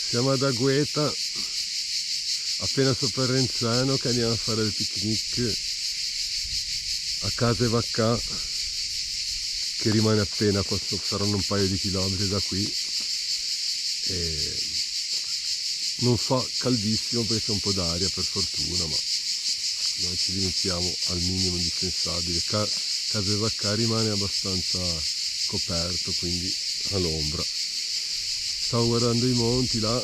Siamo ad Agüeta, appena sopra Renzano, che andiamo a fare il picnic a Case Vaccà, che rimane appena, saranno un paio di chilometri da qui. E non fa caldissimo perché c'è un po' d'aria, per fortuna, ma noi ci limitiamo al minimo indispensabile. Case Vaccà rimane abbastanza coperto, quindi all'ombra. Stavo guardando i monti là,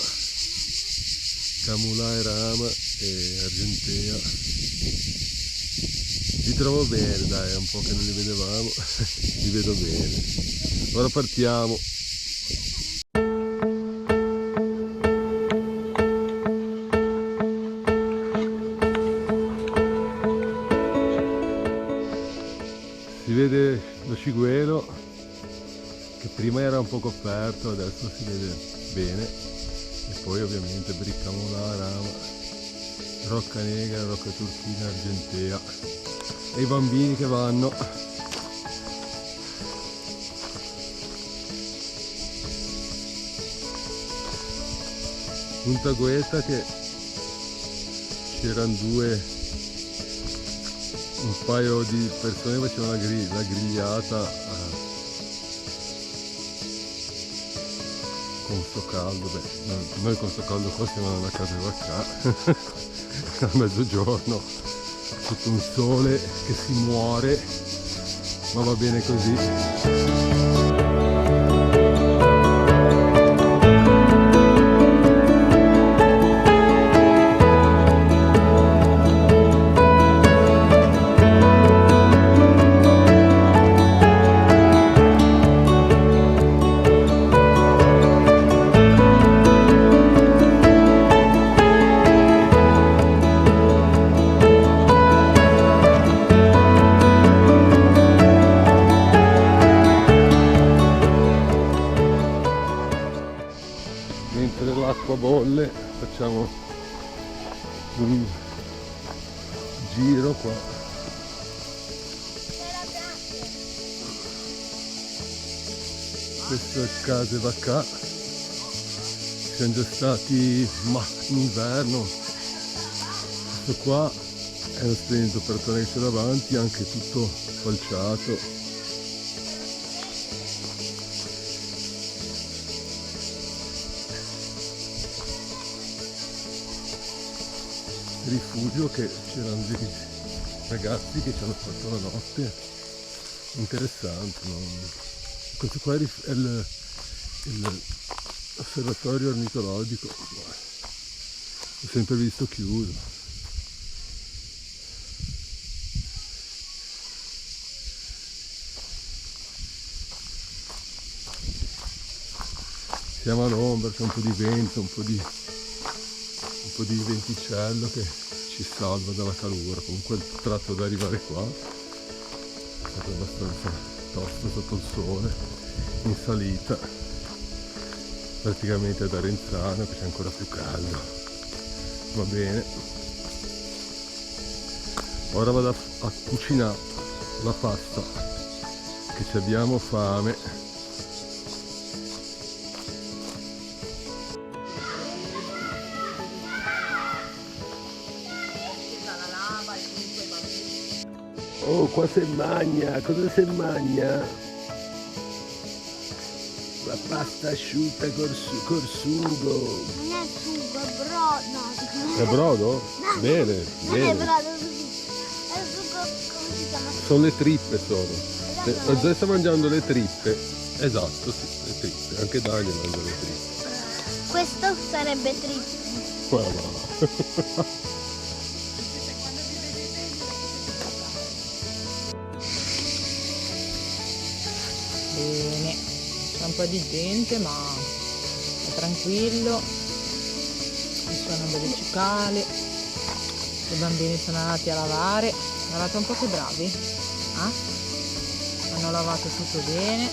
Camulà e Rama e Argentea. Li trovo bene, dai, è un po' che non li vedevamo, li vedo bene. Ora partiamo. Si vede lo Ciguelo, che prima era un po' coperto, adesso si vede bene, e poi ovviamente Camulà, Rama, Rocca Negra, Rocca Turchina, Argentea, e i bambini che vanno. Punta Agüeta, che c'erano un paio di persone che facevano la grigliata con sto caldo. Beh, noi con sto caldo qua siamo alla Casa Vaccà a mezzogiorno, sotto un sole che si muore, ma va bene così. Mentre l'acqua bolle facciamo un giro qua. Questo è Case Vaccà, siamo già stati in inverno. Questo qua è lo splendido portone che c'è davanti, anche tutto falciato. Rifugio, che c'erano dei ragazzi che ci hanno fatto la notte, interessante, no? Questo qua è l'osservatorio ornitologico, l'ho sempre visto chiuso. Siamo all'ombra, c'è un po' di vento, un po' di venticello che ci salva dalla calura. Comunque il tratto da arrivare qua è stato abbastanza tosto sotto il sole, in salita, praticamente da Renzano, che c'è ancora più caldo. Va bene, ora vado a cucinare la pasta, che ci abbiamo fame. Oh, qua si mangia, cosa si mangia? La pasta asciutta col sugo. Non è sugo, è brodo. È brodo? No, Bene, non è bene. brodo così. È sugo, come si chiama? Sono le trippe, sono. La Zoe sta mangiando le trippe. Esatto, sì, le trippe. Anche Daniel mangia le trippe. Questo sarebbe triste. Guarda. Bene, c'è un po' di gente, ma è tranquillo, ci sono delle cicale, i bambini sono andati a lavare, guardate un po' che bravi, hanno lavato tutto bene.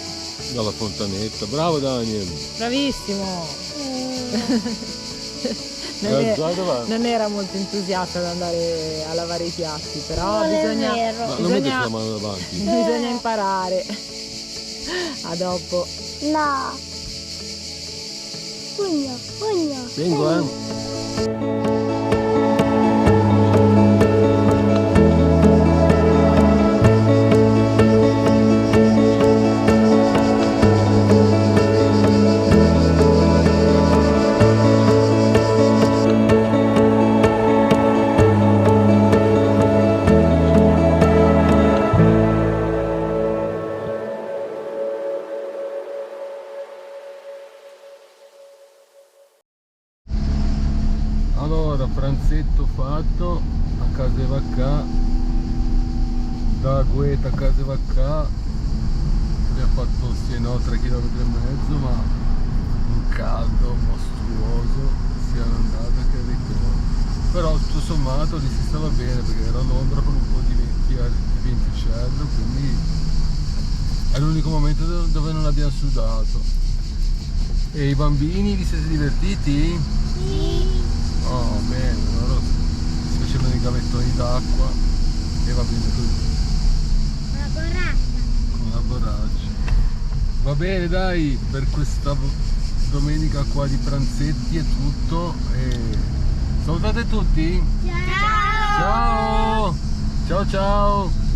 Dalla fontanetta, bravo Daniel. Bravissimo! Non era molto entusiasta ad andare a lavare i piatti, però Non è bisogna, vero. Ma non metti la mano davanti. bisogna imparare. A dopo. No. Pugno, pugno. Vengo, eh. Allora, pranzetto fatto a casa Vaccà, da Gueta a casa Vaccà, abbiamo fatto sì e no 3,5 km, ma un caldo mostruoso sia l'andata che il ritorno. Però tutto sommato lì si stava bene perché era Londra con un po' di venticello, quindi è l'unico momento dove non abbiamo sudato. E i bambini vi siete divertiti? Sì. Oh bene, loro si facevano i gavettoni d'acqua e va bene così, Una borraccia. con la borraccia. Va bene dai, per questa domenica qua di pranzetti è tutto e salutate tutti? Ciao. Ciao! Ciao ciao!